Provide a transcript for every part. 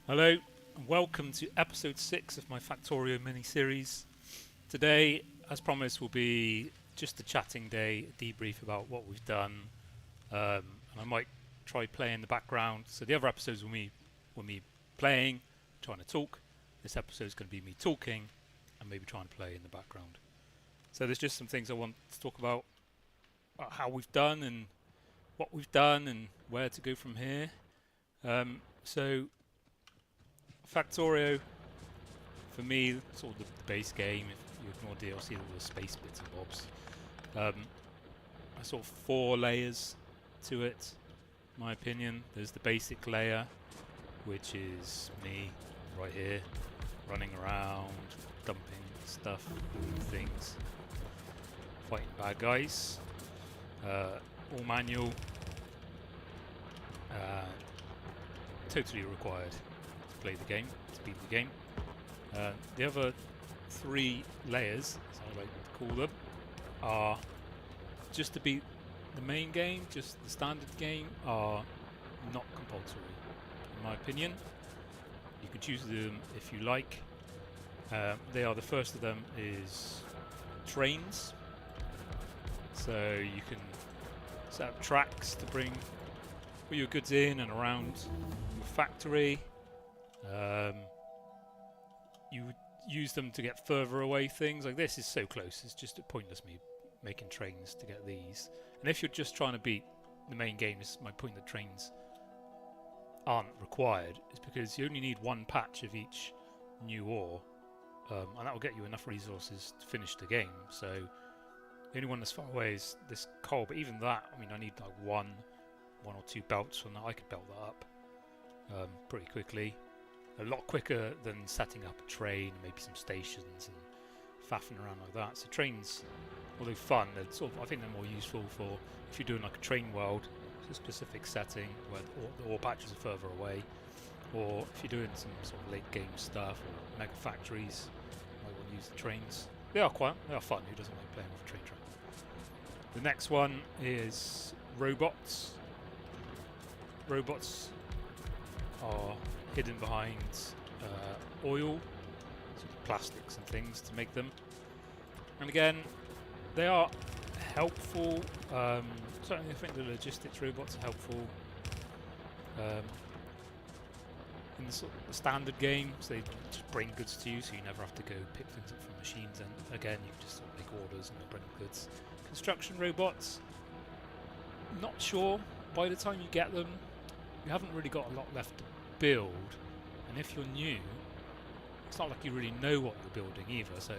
Hello, and welcome to episode 6 of my Factorio mini-series. Today, as promised, will be just a chatting day, a debrief about what we've done, and I might try play in the background. So the other episodes were me playing, trying to talk. This episode is going to be me talking and maybe trying to play in the background. So there's just some things I want to talk about how we've done and what we've done and where to go from here. So Factorio, for me, sort of the base game. If you ignore DLC, all the space bits and bobs. I sort of 4 layers to it, in my opinion. There's the basic layer, which is me right here, running around, dumping stuff, doing things, fighting bad guys. All manual, totally required to play the game, to beat the game. The other 3 layers, as I like to call them, are just to beat the main game, just the standard game, are not compulsory, in my opinion. You can choose them if you like. They are, the first of them is trains. So you can set up tracks to bring all your goods in and around your factory. You would use them to get further away things. Like this is so close, it's just pointless me making trains to get these. And if you're just trying to beat the main game, this is my point, that trains aren't required, is because you only need 1 patch of each new ore, and that will get you enough resources to finish the game. So the only one that's far away is this coal, but even that, I mean, I need like one or 2 belts from that. I could belt that up pretty quickly. A lot quicker than setting up a train, maybe some stations and faffing around like that. So trains, although fun, they're sort of, I think they're more useful for if you're doing like a train world, a specific setting where the ore patches are further away, or if you're doing some sort of late game stuff or mega factories, you might want to use the trains. They are fun. Who doesn't like playing with a train track? The next one is robots. Robots are hidden behind oil, sort of plastics and things to make them. And again, they are helpful. Certainly I think the logistics robots are helpful in the sort of standard game, so they just bring goods to you, so you never have to go pick things up from machines, and again you can just sort of make orders and they'll bring goods. Construction robots, not sure. By the time you get them, you haven't really got a lot left to build, and if you're new, it's not like you really know what you're building either, so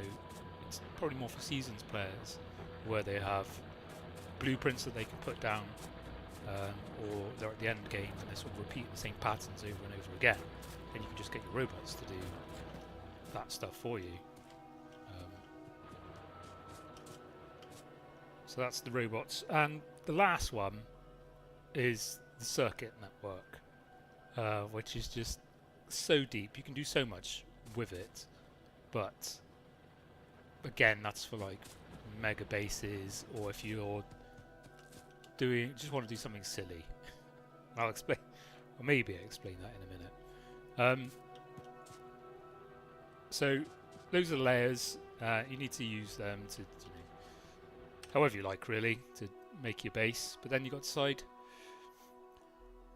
it's probably more for seasoned players where they have blueprints that they can put down, or they're at the end game and they're sort of repeating the same patterns over and over again, and you can just get your robots to do that stuff for you. So that's the robots, and the last one is the circuit network, which is just so deep. You can do so much with it, but again, that's for like mega bases, or if you're just want to do something silly. I'll explain, or maybe I'll explain that in a minute. So those are the layers. You need to use them to, however you like, really, to make your base. But then you got to decide,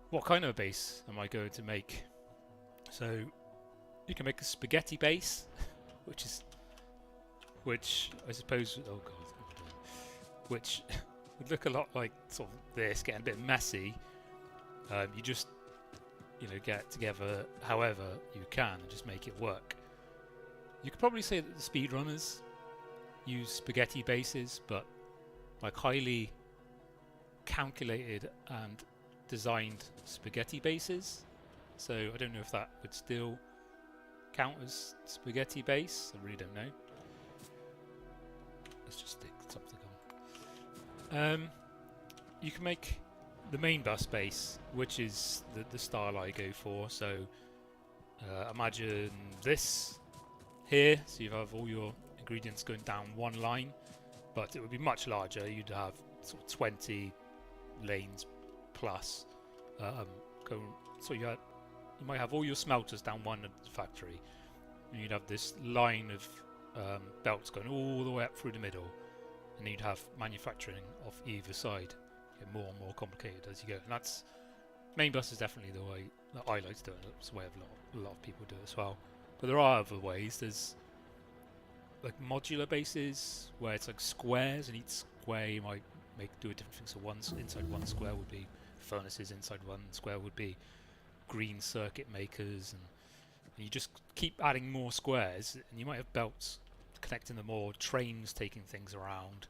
what kind of a base am I going to make? So you can make a spaghetti base, which I suppose, oh god, which would look a lot like sort of this, getting a bit messy. You just, get together however you can and just make it work. You could probably say that the speedrunners use spaghetti bases, but like highly calculated and designed spaghetti bases. So I don't know if that would still count as spaghetti base. I really don't know. Let's just stick something on. You can make the main bus base, which is the style I go for. So imagine this here. So you have all your ingredients going down one line, but it would be much larger. You'd have sort of 20 lanes plus. So you had you might have all your smelters down one at the factory, and you'd have this line of belts going all the way up through the middle, and you'd have manufacturing off either side. Get more and more complicated as you go, and that's main bus is definitely the way that I like to do it. It's the way a lot of people do it as well. But there are other ways. There's like modular bases where it's like squares, and each square you might do a different thing. So inside one square would be furnaces, inside one square would be green circuit makers, and you just keep adding more squares, and you might have belts connecting them all, trains taking things around.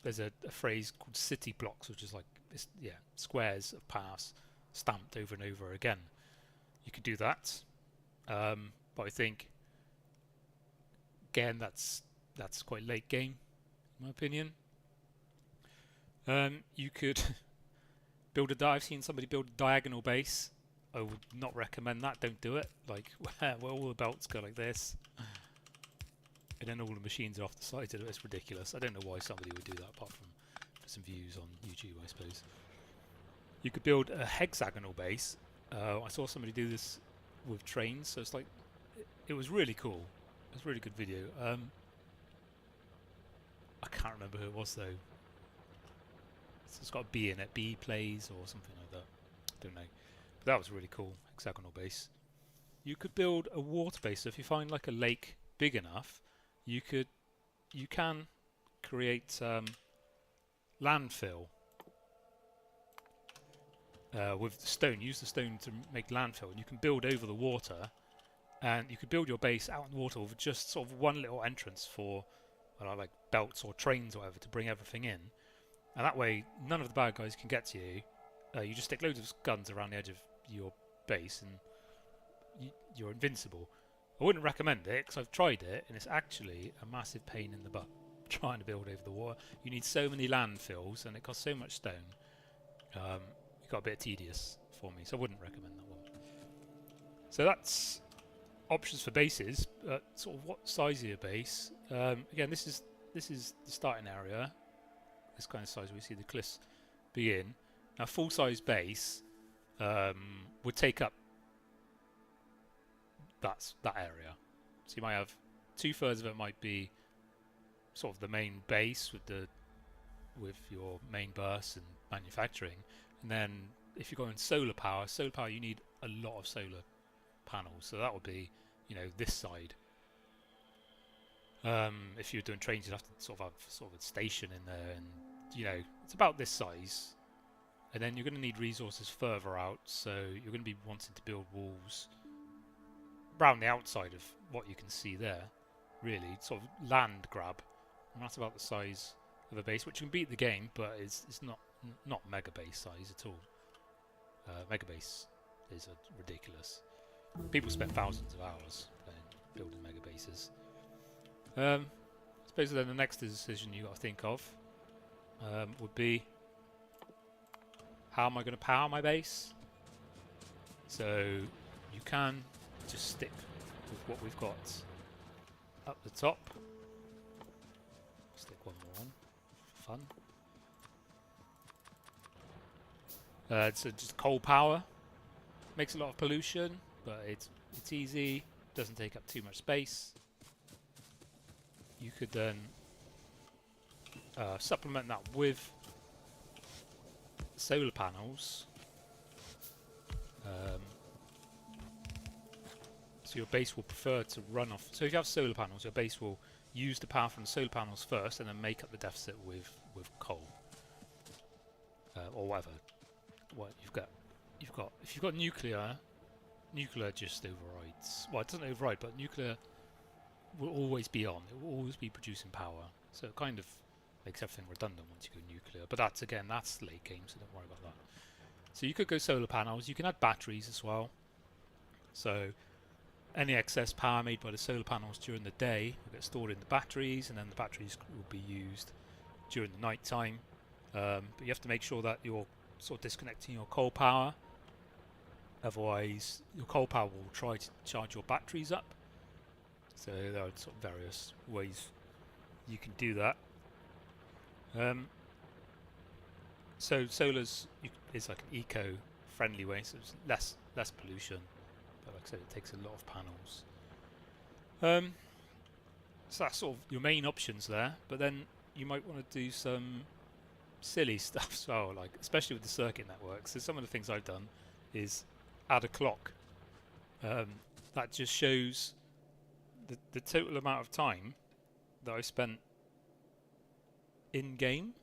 There's a phrase called city blocks, which is like squares of paths stamped over and over again. You could do that, but I think again that's quite late game, in my opinion. You could build I've seen somebody build a diagonal base. I would not recommend that. Don't do it. Like where all the belts go like this, and then all the machines are off the side. It's ridiculous. I don't know why somebody would do that, apart from for some views on YouTube, I suppose. You could build a hexagonal base. I saw somebody do this with trains, so it's like it was really cool. It was a really good video. I can't remember who it was though. It's got a B in it. B plays or something like that. I don't know. But that was really cool. Hexagonal base. You could build a water base. So if you find like a lake big enough, you can create landfill with the stone. Use the stone to make landfill, and you can build over the water. And you could build your base out in the water with just sort of one little entrance for like belts or trains or whatever to bring everything in. And that way, none of the bad guys can get to you. You just stick loads of guns around the edge of your base, and you're invincible. I wouldn't recommend it, because I've tried it, and it's actually a massive pain in the butt trying to build over the water. You need so many landfills, and it costs so much stone. It got a bit tedious for me, so I wouldn't recommend that one. So that's options for bases. Sort of what size of your base. Again, this is the starting area. This kind of size we see the cliffs begin. Now, full-size base would take up that area. So you might have 2/3 of it might be sort of the main base with your main bus and manufacturing, and then if you're going solar power you need a lot of solar panels. So that would be this side. If you're doing trains, you'd have to sort of have a station in there, and it's about this size. And then you're going to need resources further out, so you're going to be wanting to build walls around the outside of what you can see there, really, sort of land grab. And that's about the size of a base, which can beat the game, but it's not mega base size at all. Mega base is ridiculous. People spend thousands of hours building mega bases. I suppose then the next decision you got to think of would be, how am I going to power my base? So you can just stick with what we've got up the top. Stick one more on for fun. So just coal power makes a lot of pollution, but it's easy, doesn't take up too much space. You could then supplement that with solar panels. So your base will prefer to run off. So if you have solar panels, your base will use the power from the solar panels first, and then make up the deficit with coal or whatever. What you've got. If you've got nuclear just overrides. Well, it doesn't override, but nuclear will always be on. It will always be producing power. So it kind of makes everything redundant once you go nuclear. But that's late game, so don't worry about that. So you could go solar panels. You can add batteries as well. So any excess power made by the solar panels during the day will get stored in the batteries, and then the batteries will be used during the night time. But you have to make sure that you're sort of disconnecting your coal power. Otherwise, your coal power will try to charge your batteries up. So there are sort of various ways you can do that. So solar's is like an friendly way, so it's less pollution. But like I said, it takes a lot of panels. So that's sort of your main options there. But then you might want to do some silly stuff as well, like especially with the circuit networks. So some of the things I've done is add a clock. That just shows the total amount of time that I spent in game.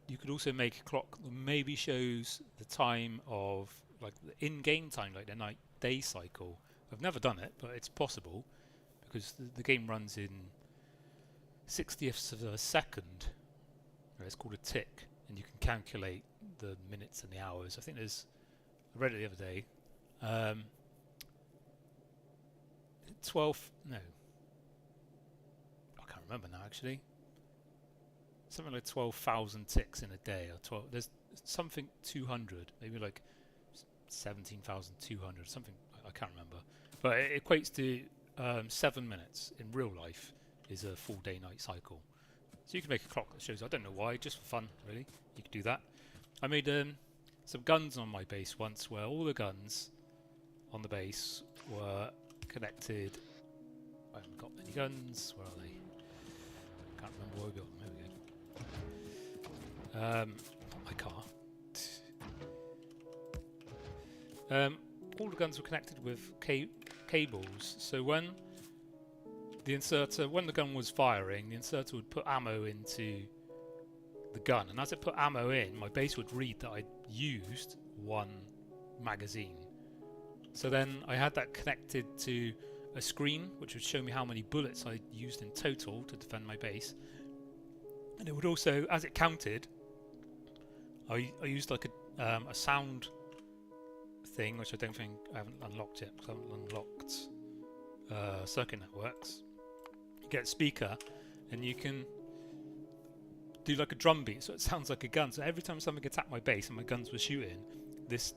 You could also make a clock that maybe shows the time of like the in-game time, like the night-day cycle. I've never done it, but it's possible because the game runs in 60ths of a second. It's called a tick, and you can calculate the minutes and the hours. I think I read it the other day. 12, no, I can't remember now actually. Something like 12,000 ticks in a day, or 12. There's something 200, maybe like 17,200, something I can't remember. But it equates to 7 minutes in real life is a full day-night cycle. So you can make a clock that shows. I don't know why, just for fun, really. You could do that. I made some guns on my base once, where all the guns on the base were connected. I haven't got many guns. Where are they? I can't remember where I got them. There we go. Not my car. All the guns were connected with cables, so when the gun was firing, the inserter would put ammo into the gun, and as it put ammo in, my base would read that I'd used one magazine. So then I had that connected to a screen which would show me how many bullets I'd used in total to defend my base, and it would also, as it counted, I used like a sound thing, which I don't think I haven't unlocked yet because I haven't unlocked circuit networks. You get a speaker and you can do like a drum beat, so it sounds like a gun. So every time something attacked my base and my guns were shooting, this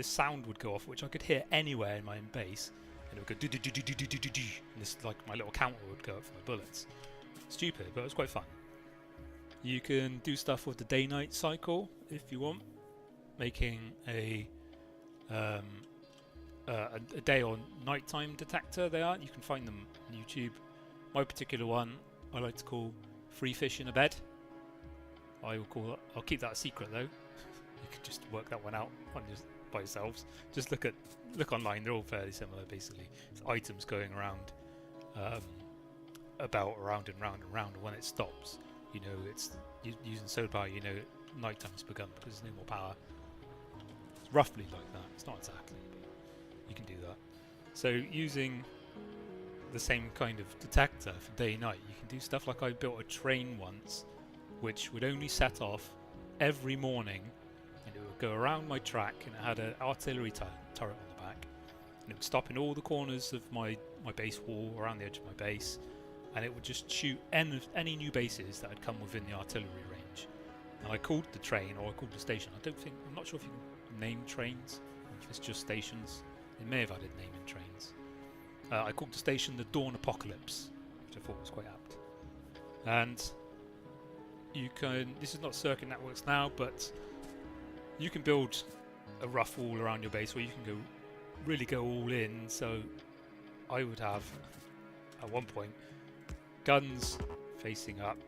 sound would go off, which I could hear anywhere in my own base, and it would go do do do do do do do do, and this like my little counter would go up for my bullets. Stupid, but it was quite fun. You can do stuff with the day-night cycle if you want, making a day or nighttime detector. You can find them on YouTube. My particular one I like to call free fish in a bed. I'll keep that a secret though. You can just work that one out by yourselves. Just look online. They're all fairly similar basically. It's items going around, about around and round and round, and when it stops, you know it's using solar power. You know nighttime's begun because there's no more power. It's roughly like that. It's not exactly, but you can do that. So using the same kind of detector for day and night, you can do stuff like I built a train once, which would only set off every morning, and it would go around my track, and it had an artillery turret on the back, and it would stop in all the corners of my base wall, around the edge of my base, and it would just shoot any new bases that had come within the artillery range. And I called the train, or I called the station. I'm not sure if you can name trains, or if it's just stations. It may have added naming trains. I called the station the Dawn Apocalypse, which I thought was quite apt. And you can, this is not circuit networks now, but you can build a rough wall around your base where you can really go all in. So I would have, at one point, guns facing up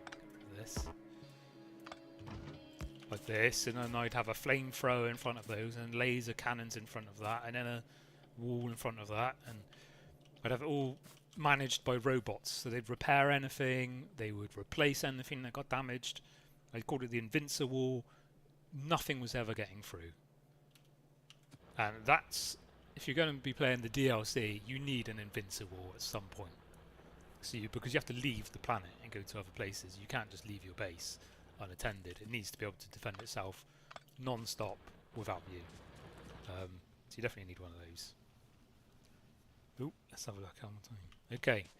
like this, and then I'd have a flamethrower in front of those, and laser cannons in front of that, and then a wall in front of that, and I'd have it all managed by robots. So they'd repair anything, they would replace anything that got damaged. I called it the Invincible. Nothing was ever getting through. And that's, if you're going to be playing the DLC, you need an Invincible at some point. So because you have to leave the planet and go to other places. You can't just leave your base unattended. It needs to be able to defend itself non-stop without you. So you definitely need one of those. Ooh, let's have a look. How much time? Okay.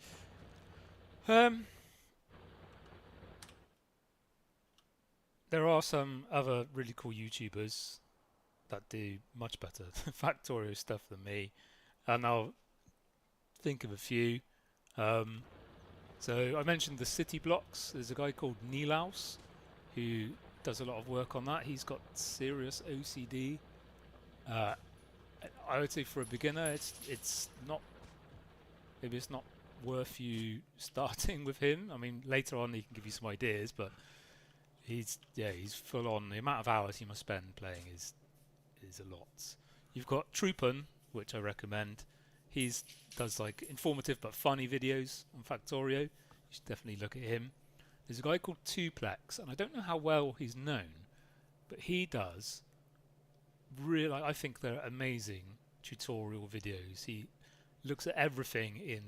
There are some other really cool YouTubers that do much better Factorio stuff than me, and I'll think of a few. So I mentioned the city blocks. There's a guy called Nilaus who does a lot of work on that. He's got serious OCD. I would say for a beginner, it's not, maybe it's not worth you starting with him. I mean, later on he can give you some ideas, but he's full on. The amount of hours you must spend playing is a lot. You've got Troopun, which I recommend. He's does like informative but funny videos on Factorio. You should definitely look at him. There's a guy called Tuplex, and I don't know how well he's known, but he does really, I think they're amazing tutorial videos. He looks at everything in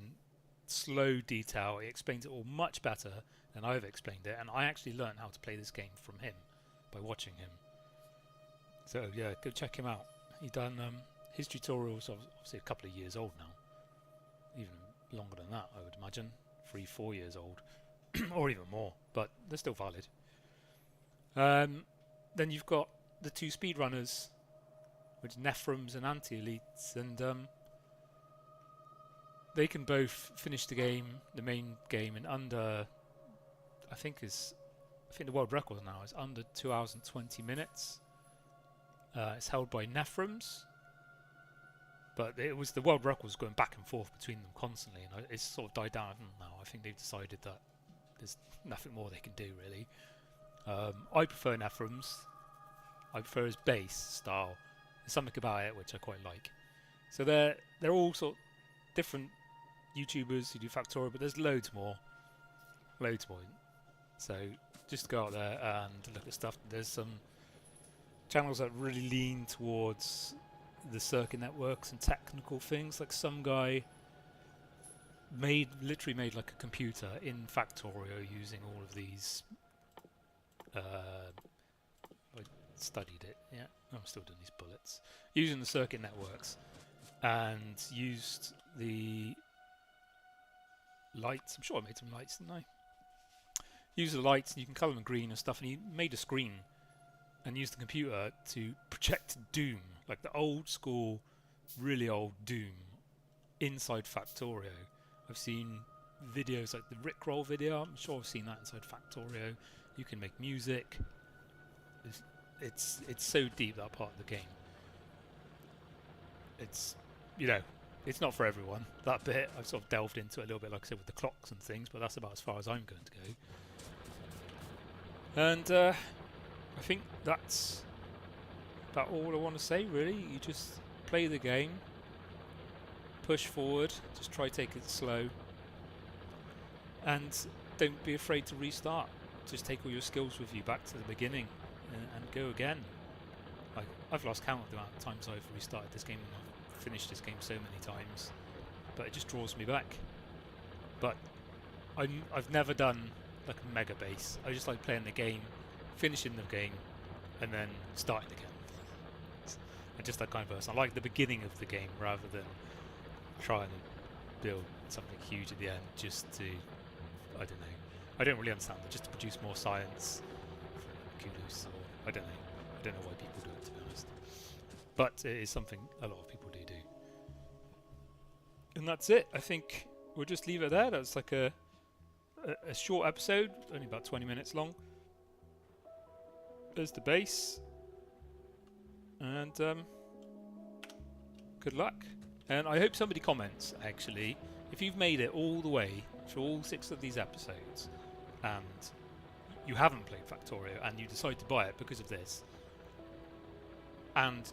slow detail. He explains it all much better than I've explained it, and I actually learned how to play this game from him by watching him. So yeah, go check him out. He done his tutorials, obviously a couple of years old now, even longer than that, I would imagine, 3-4 years old, or even more, but they're still valid. Then you've got the two speedrunners, which Nephrums and Anti-Elites, and they can both finish the game, the main game, in under, I think the world record now is under 2 hours and 20 minutes. It's held by Nephrums, but the world record was going back and forth between them constantly, and it's sort of died down now. I think they've decided that there's nothing more they can do really. I prefer Nephrums. I prefer his bass style. There's something about it which I quite like. So they're all sort of different YouTubers who do Factorio, but there's loads more. So just go out there and look at stuff. There's some channels that really lean towards the circuit networks and technical things. Like some guy literally made like a computer in Factorio using all of these. I studied it. Yeah, I'm still doing these bullets. Using the circuit networks and used the lights. I'm sure I made some lights, didn't I? Use the lights, and you can colour them green and stuff. And he made a screen and used the computer to project Doom, like the old school, really old Doom, inside Factorio. I've seen videos like the Rickroll video. I'm sure I've seen that inside Factorio. You can make music. It's so deep, that part of the game. It's, it's not for everyone, that bit. I've sort of delved into it a little bit, like I said, with the clocks and things, but that's about as far as I'm going to go. And I think that's about all I want to say, really. You just play the game, push forward, just try to take it slow, and don't be afraid to restart. Just take all your skills with you back to the beginning and go again. Like, I've lost count of the amount of times I've restarted this game, and I've finished this game so many times, but it just draws me back. But I've never done like a mega base. I just like playing the game, finishing the game, and then starting again. I'm just that kind of person. I like the beginning of the game rather than trying to build something huge at the end just to, I don't know. I don't really understand it, just to produce more science. Kudos, or I don't know. I don't know why people do it, to be honest. But it is something a lot of people do. And that's it. I think we'll just leave it there. That's like a short episode, only about 20 minutes long. There's the base. And good luck. And I hope somebody comments, actually, if you've made it all the way through all 6 of these episodes and you haven't played Factorio and you decide to buy it because of this, and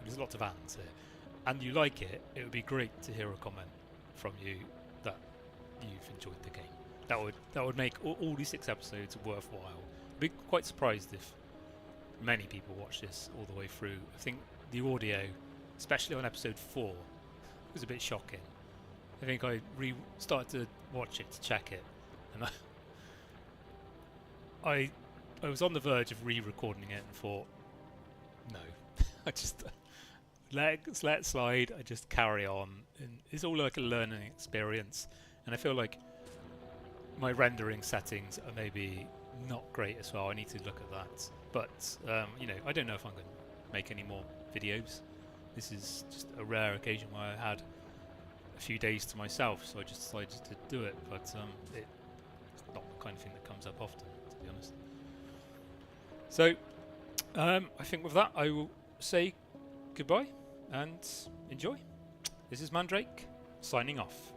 there's lots of ands here, and you like it, it would be great to hear a comment from you that you've enjoyed the game. That would make all these 6 episodes worthwhile. I'd be quite surprised if many people watch this all the way through. I think the audio, especially on episode 4, was a bit shocking. I think I started to watch it to check it, and I was on the verge of re-recording it and thought, no, I just let it slide. I just carry on, and it's all like a learning experience. And I feel like my rendering settings are maybe not great as well. I need to look at that. But I don't know if I'm going to make any more videos. This is just a rare occasion where I had a few days to myself, so I just decided to do it. But it's not the kind of thing that comes up often, to be honest. So, I think with that, I will say goodbye and enjoy. This is Mandrake, signing off.